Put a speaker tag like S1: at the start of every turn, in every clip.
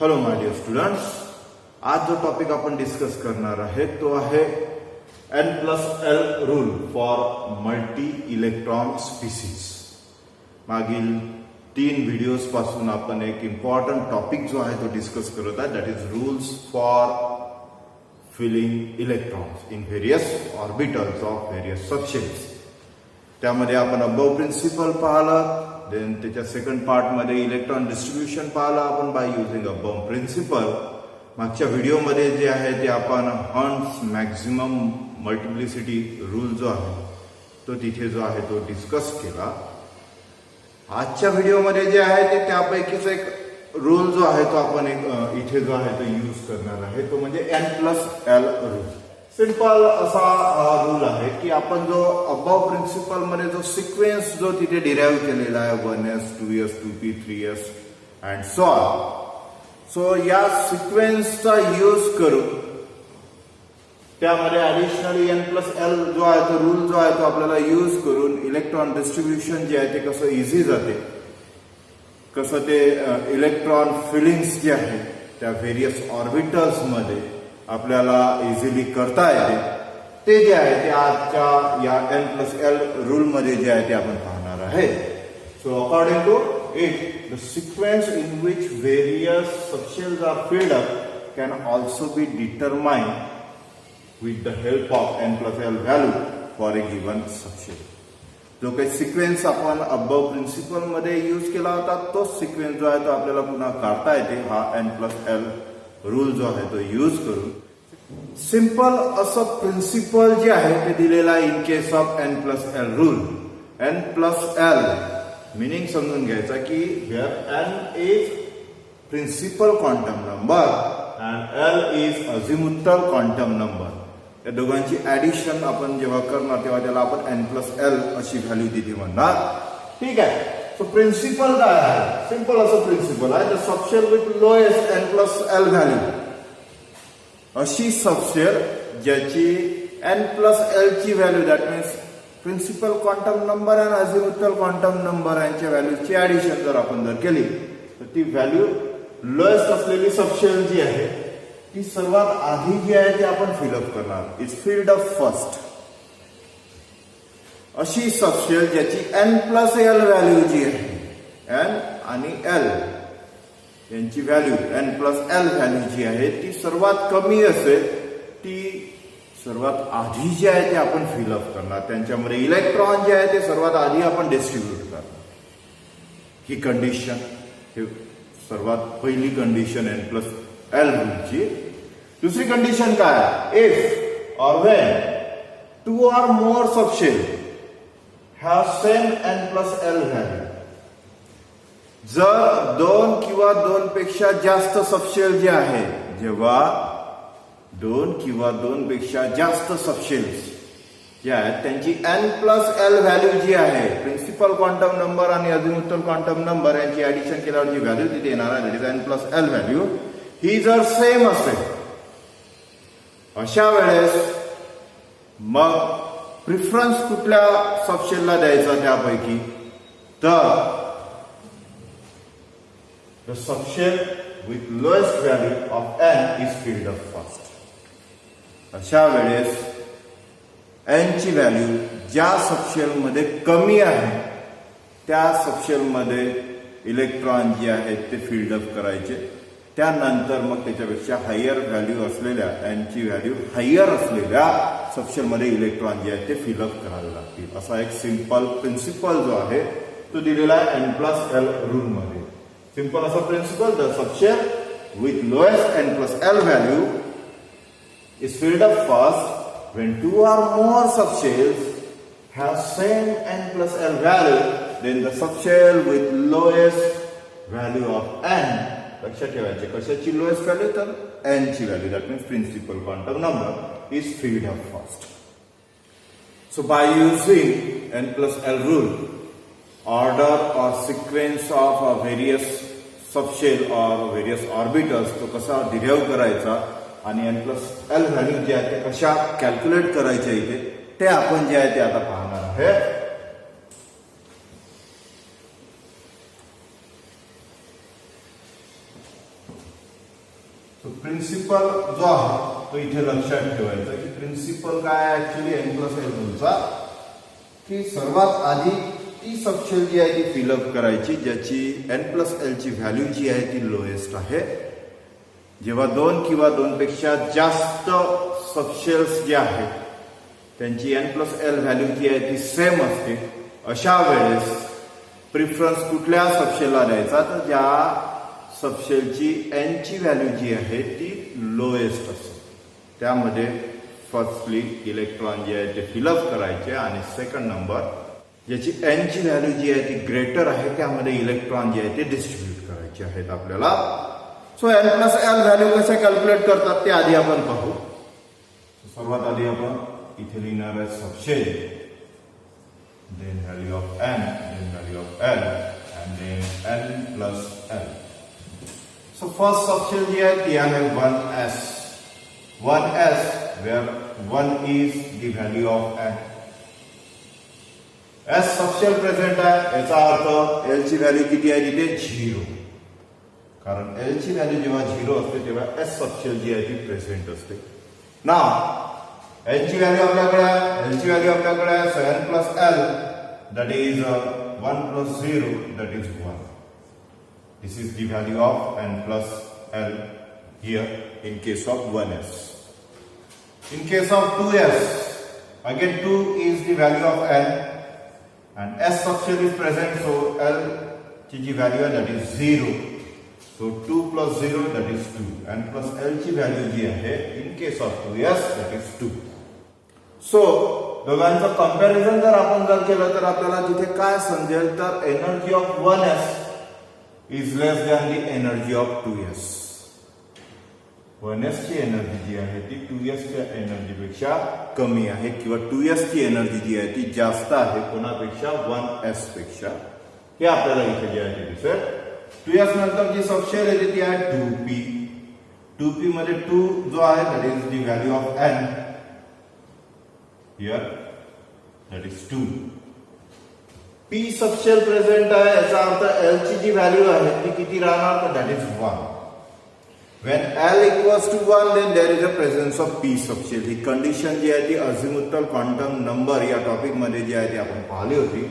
S1: Hello माय Deere students, आज जो topic आपण डिस्कस करणार आहे तो आहे N+L rule for multi electron species. मागील 3 व्हिडिओज पासून आपण एक इम्पॉर्टंट टॉपिक जो आहे तो डिस्कस करत आहे, that is rules for filling electrons in various orbitals of various subshells. त्यामध्ये आपण अबव प्रिन्सिपल पाहिलं, देन त्याच्या सेकंड पार्ट मध्ये इलेक्ट्रॉन डिस्ट्रीब्युशन पाहिलं आपण बाय युजिंग अबव प्रिन्सिपल। मागच्या व्हिडिओमध्ये जे आहे ते आपण हर्ट्झ मॅक्झिमम मल्टिप्लिसिटी रूल जो आहे तो तिथे जो आहे तो डिस्कस केला। आजच्या व्हिडिओमध्ये जे आहे ते त्यापैकीच एक रूल जो आहे तो आपण इथे जो आहे तो यूज करणार आहे, तो म्हणजे N+L रूल। सिंपल असा रूल आहे की आपण जो अबव प्रिन्सिपल मध्ये जो सिक्वेन्स जो तिथे डिराइव्ह केलेला आहे 1s 2s 2p 3s and so on, so या सिक्वेन्सचा यूज करून त्यामध्ये ऍडिशनली N+L जो आहे तो रूल जो आहे तो आपल्याला यूज करून इलेक्ट्रॉन डिस्ट्रीब्युशन जे आहे ते कसं इझी जाते, कसं ते इलेक्ट्रॉन फिलिंग्स जे आहे त्या व्हेरियस ऑर्बिटल्स मध्ये आपल्याला इझिली करता येते, ते जे आहे ते आजच्या या N+L रूल मध्ये जे आहे ते आपण पाहणार आहे। So according to it the sequence in which various subshells are filled up can also be determined with the help of N+L value for a given subshell. जो काही सिक्वेन्स आपण अबव प्रिन्सिपल मध्ये यूज केला होता तोच sequence जो आहे तो आपल्याला पुन्हा काढता येते हा N+L रूल जो आहे तो यूज करून। सिंपल असं प्रिन्सिपल जे आहे ते दिलेलं आहे in case of N+L rule. N+L meaning समजून घ्यायचा की where N is principal quantum number and L is azimuthal quantum number, या दोघांची ऍडिशन आपण जेव्हा करणार तेव्हा त्याला आपण N+L अशी व्हॅल्यू दिली म्हणणार। ठीक आहे, सो प्रिन्सिपल काय आहे? सिंपल असं प्रिन्सिपल आहे, the subshell with lowest N+L value, अशी सबशेल ज्याची N+L ची value that means principal quantum number आणि अझिमुथल क्वांटम नंबर यांच्या व्हॅल्यूची ऍडिशन जर आपण केली तर ती व्हॅल्यू लोएस्ट असलेली सबशेल जी आहे ती सर्वात आधी जी आहे ती आपण फिलअप करणार, इट्स फिल्ड अप फर्स्ट। अशी सबशेल ज्याची N+L व्हॅल्यू जी आहे, N आणि L यांची व्हॅल्यू N+L व्हॅल्यू जी आहे ती सर्वात कमी असेल, ती सर्वात आधी जी आहे ते आपण फिलअप करणार, त्यांच्यामध्ये इलेक्ट्रॉन जे आहे ते सर्वात आधी आपण डिस्ट्रीब्यूट करणार। ही कंडिशन, हे सर्वात पहिली कंडिशन N+L रूलची। दुसरी कंडिशन काय? इफ और when 2 or more subshell have same N+L value, जर 2 किंवा 2 पेक्षा जास्त सबशेल जे आहे, जेव्हा 2 किंवा 2 पेक्षा जास्त सबशेल्स जे आहेत त्यांची N+L व्हॅल्यू जी आहे, प्रिन्सिपल क्वांटम नंबर आणि अझिमुथल क्वांटम नंबर यांची ऍडिशन केल्यावर जी व्हॅल्यू तिथे येणार आहे दॅट इज N+L व्हॅल्यू, ही जर सेम असेल अशा वेळेस मग प्रिफरन्स कुठल्या सबशेलला द्यायचा त्यापैकी, तर the subshell with lowest value of N is filled up first. अशा वेळेस N ची व्हॅल्यू ज्या सबशेलमध्ये कमी आहे त्या सबशेलमध्ये इलेक्ट्रॉन जे आहेत ते फिल्ड अप करायचे, त्यानंतर मग त्याच्यापेक्षा हायर व्हॅल्यू असलेल्या N ची व्हॅल्यू हायर असलेल्या सबशेलमध्ये इलेक्ट्रॉन जे आहेत ते फिलअप करावे लागतील। असा एक सिंपल प्रिन्सिपल जो आहे तो दिलेला आहे N+L रूल मध्ये। सिंपल असा principle, the subshell with lowest N+L value is filled up first when 2 or more subshells have same N+L value, then the subshell with lowest value of N, लक्षात ठेवायचे कशाची लोएस्ट व्हॅल्यू, तर N ची value, that means principal quantum number is filled up first. So by using N+L rule, order और sequence of various subshell और various orbitals तो कसा derive करायचा आणि N+L व्हॅल्यू जे आहे ते कशा कॅल्क्युलेट करायच्या इथे ते आपण जे आहे ते आता पाहणार आहे। प्रिन्सिपल जो आहे तो इथे लक्षात ठेवायचा की प्रिन्सिपल काय ऍक्च्युली n प्लस एल रूलचा, की सर्वात आधी ती सबशेल जी आहे ती फिलअप करायची ज्याची n प्लस एल ची व्हॅल्यू जी आहे ती लोएस्ट आहे. जेव्हा 2 किंवा 2 पेक्षा जास्त सबशेल्स जे आहेत त्यांची n प्लस एल व्हॅल्यू जी आहे ती सेम असते, अशा वेळेस प्रिफरन्स कुठल्या सबशेलला द्यायचा, तर ज्या सबशेलची n ची व्हॅल्यू जी आहे ती लोएस्ट असते. त्यामध्ये फर्स्टली इलेक्ट्रॉन जे आहे ते फिलअप करायचे आणि सेकंड नंबर ज्याची n ची व्हॅल्यू जी आहे ती ग्रेटर आहे त्यामध्ये इलेक्ट्रॉन जे आहे ते डिस्ट्रीब्यूट करायचे आहेत आपल्याला. So n plus L value कसे कॅल्क्युलेट करतात ते आधी आपण पाहू. सर्वात आधी आपण इथे लिहिणार आहे subshell, then value of n, then value of l and then n plus l. So first subshell जी आहे ती आहे 1s. 1s where 1 is the value of n. s subshell present आहे याचा अर्थ l ची व्हॅल्यू किती आहे तिथे 0. कारण l ची व्हॅल्यू जेव्हा 0 असते तेव्हा s सबशेल जी आहे ती प्रेझेंट असते. ना n ची व्हॅल्यू आपल्याकडे आहे, l ची व्हॅल्यू आपल्याकडे आहे, so n plus l that is 1 plus 0 that is 1. This is the value of n plus l here in case of 1s. In case of 2s, again 2 is the value of n and s subshell is present, so l ची जी value आहे that is 0. So 2 plus 0 that is 2. n plus l ची value जी आहे in case of 2s that is 2. So दोघांचं comparison जर आपण केलं तर आपल्याला तिथे काय समजेल, तर energy of 1s is less than the energy of 2s. 1s ची एनर्जी जी आहे ती 2s च्या एनर्जी पेक्षा कमी आहे किंवा 2s ची एनर्जी जी आहे ती जास्त आहे कोणापेक्षा, 1s पेक्षा. हे आपल्याला इथे जे आहे ते दिसेल. 2s नंतर जी सबशेल येते ती आहे 2p. 2p मध्ये 2 जो आहे that is the value of n. Here that is 2. p subshell present आहे याचा अर्थ l ची जी व्हॅल्यू आहे ती किती राहणार, तर that is 1. When l equals to 1 then there is a presence of p subshell. ही कंडिशन जी आहे ती अझिमुथल क्वांटम नंबर या टॉपिक मध्ये जी आहे ती आपण पाहिली होती.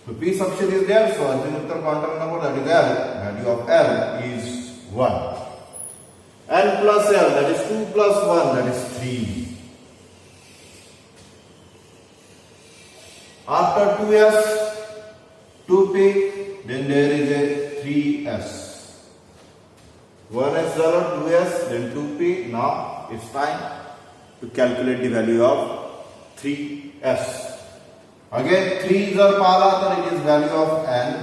S1: So p subshell is there, so azimuthal quantum number that is l, value of l is 1. n plus l that is 2 plus 1 that is 3. After 2s, 2p, then there is a 3s. 1s झालं, 2s, then 2p. Now it's time to calculate the value of 3s. Again 3 जर पाहिला तर it is value of n.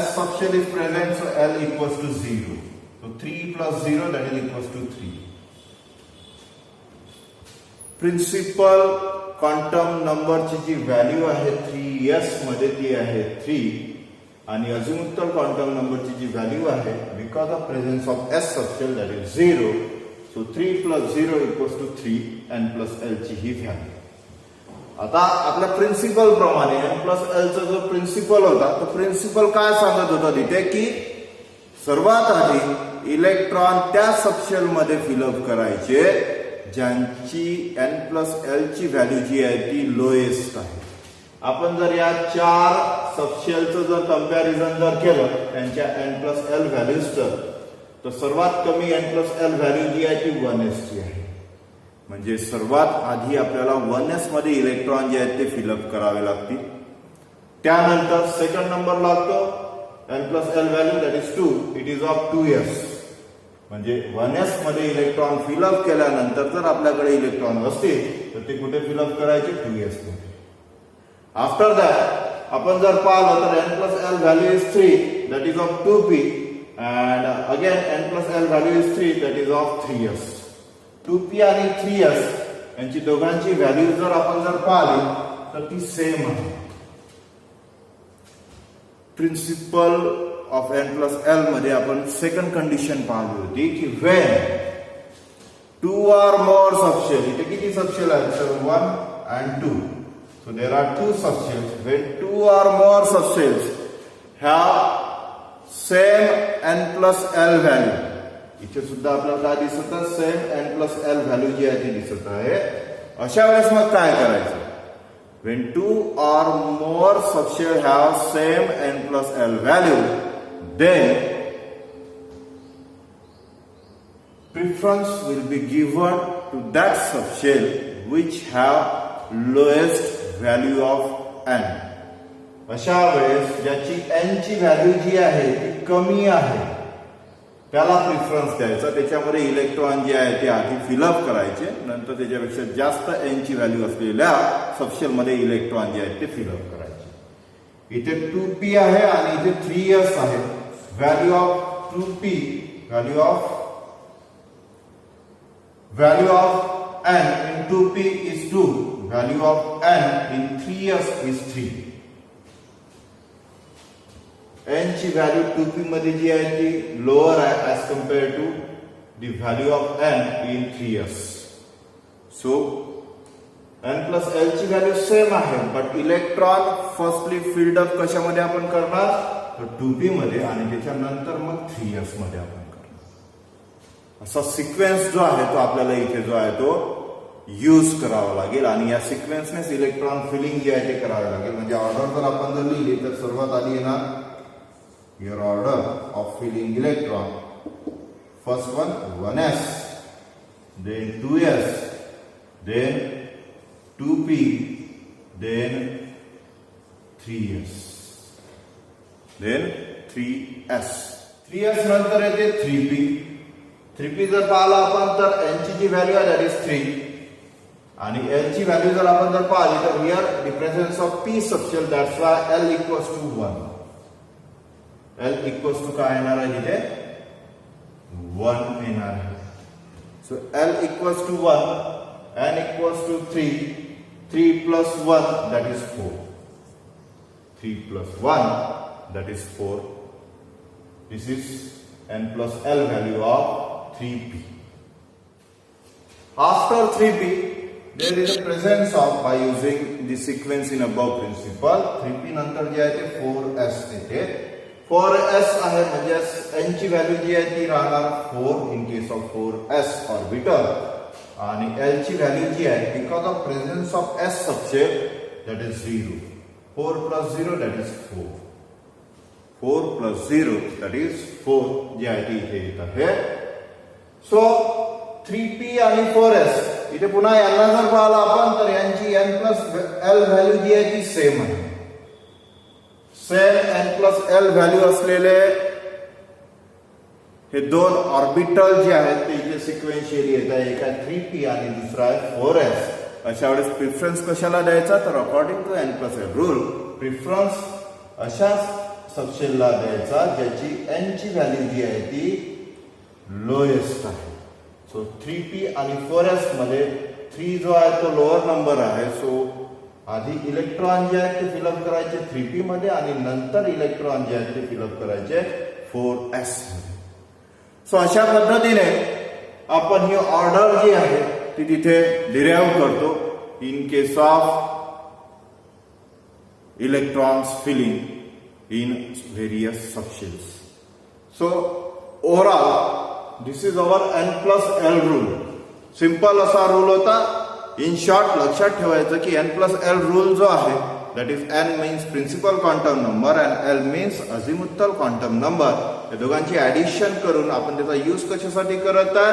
S1: s subshell is present, so l equals to 0. So 3 plus 0 that is equals to 3. Principal quantum नंबरची जी value आहे 3s मध्ये ती आहे 3 आणि azimuthal quantum नंबरची जी व्हॅल्यू आहे because of presence of s subshell that is 0. So 3 plus 0 equals to 3 n plus l ची ही value. आता आपल्या प्रिन्सिपल प्रमाणे n plus l चा जो प्रिन्सिपल होता तो प्रिन्सिपल काय सांगत होता तिथे की सर्वात आधी इलेक्ट्रॉन त्या सबशेल मध्ये फिलअप करायचे ज्यांची n प्लस एल ची व्हॅल्यू जी आहे ती लोएस्ट आहे. आपण जर या 4 सबशेलचं जर कंपॅरिझन जर केलं त्यांच्या n प्लस एल व्हॅल्यूजचं, तर सर्वात कमी n प्लस एल व्हॅल्यू जी आहे ती 1s ची आहे. म्हणजे सर्वात आधी आपल्याला 1s मध्ये इलेक्ट्रॉन जे आहेत ते फिलअप करावे लागतील. त्यानंतर सेकंड नंबर लागतो n plus L value that is 2. It is of 2s. म्हणजे 1s मध्ये इलेक्ट्रॉन फिलअप केल्यानंतर जर आपल्याकडे इलेक्ट्रॉन असतील तर ते कुठे फिलअप करायचे, 2s मध्ये. आफ्टर दॅट आपण जर पाहिलं तर n plus L value is 3 that is of 2p and again n plus L value is 3 that is of 3s. 2p आणि 3s यांची दोघांची व्हॅल्यू जर आपण जर पाहिली तर ती सेम आहे. Principle of n plus L मध्ये आपण सेकंड कंडिशन पाहिली होती की व्हेन 2 or more सबशेल, इथे किती सबशेल आहेत, तर 1 and 2. So there are 2 subshells. When 2 or more subshells have same n plus l value, इथे सुद्धा आपल्याला काय दिसत आहे, same N plus L value जी आहे ती दिसत आहे. अशा वेळेस मग काय करायचं, when two or more subshell have same n plus l value, then preference will be given to that subshell which have lowest value of n. अशा वेळेस ज्याची n ची व्हॅल्यू जी आहे ती कमी आहे त्याला प्रिफरन्स द्यायचा. त्याच्यामध्ये इलेक्ट्रॉन जे आहे ते आधी फिलअप करायचे, नंतर त्याच्यापेक्षा जास्त n ची व्हॅल्यू असलेल्या सबशेल मध्ये इलेक्ट्रॉन जे आहेत ते फिलअप करायचे. इथे 2p आहे आणि इथे 3s आहे. Value of 2p, value of n in 2p is 2, value of n in 3s is 3. n ची व्हॅल्यू 2p मध्ये जी आहे ती लोअर आहे as compared to the value of n in 3s. So n plus l ची value same आहे, but electron firstly filled up कशामध्ये आपण करणार, तर 2p मध्ये, आणि त्याच्यानंतर मग 3s मध्ये आपण करणार. असा सिक्वेन्स जो आहे तो आपल्याला इथे जो आहे तो यूज करावा लागेल, आणि या सिक्वेन्सनेच इलेक्ट्रॉन फिलिंग जी आहे ते करावे लागेल. म्हणजे ऑर्डर जर आपण जर लिहिली तर सर्वात आधी येणार your order of filling electron. First one 1s, then 2s, then 2p, then 3s, then 3s. 3s नंतर येते 3p. 3p जर पाहिला आपण तर n ची जी व्हॅल्यू आहे दॅट इज 3, आणि l ची व्हॅल्यू जर आपण जर पाहिली तर here the presence of p subshell, that's why l equals to 1. L equals to काय येणार आहे इथे 1 येणार आहे. So L equals to 1, n equals to 3, 3 plus 1 that is 4, 3 plus 1 that is 4. This is n plus l value of 3p. After 3p there is a presence of, by using the sequence in above principle, 3p नंतर जे आहे ते 4s येते. 4s आहे म्हणजे n ची value जी आहे ती राहणार 4 in case of 4s orbital, आणि l ची व्हॅल्यू जी आहे because of presence of s subshell that is 0. 4 plus 0 that is 4, 4 plus 0 that is 4 जी आहे ती इथे येत आहे. सो 3p आणि 4s इथे पुन्हा यांना जर पाहिलं आपण तर यांची n प्लस l व्हॅल्यू जी आहे ती सेम आहे. Same n plus l value असलेले हे दोन ऑर्बिटल जे आहेत ते इथे सिक्वेन्शियली येत आहे. एक आहे 3p आणि दुसरा आहे 4s. अशा वेळेस प्रिफरन्स कशाला द्यायचा, तर according to n plus l rule preference अशा सबशेलला द्यायचा ज्याची n ची व्हॅल्यू जी आहे ती लोएस्ट आहे. सो 3p आणि 4s मध्ये 3 जो आहे तो लोअर नंबर आहे. सो आधी इलेक्ट्रॉन जे आहेत ते फिलअप करायचे 3p मध्ये, आणि नंतर इलेक्ट्रॉन जे आहेत ते फिलअप करायचे 4s मध्ये. सो अशा पद्धतीने आपण ही ऑर्डर जी आहे ती तिथे डिराइव्ह करतो in case of electrons filling in various subshells. So overall this is our n plus l rule. Simple असा रूल होता. इन शॉर्ट लक्षात ठेवायचं की n प्लस l रूल जो आहे that is n means principal quantum number and l means azimuthal quantum number. या दोघांची addition करून आपण त्याचा यूज कशासाठी करत आहे,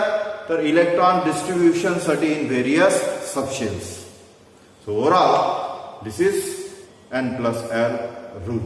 S1: तर इलेक्ट्रॉन डिस्ट्रीब्युशन साठी in various subshells. So overall this is n plus l rule.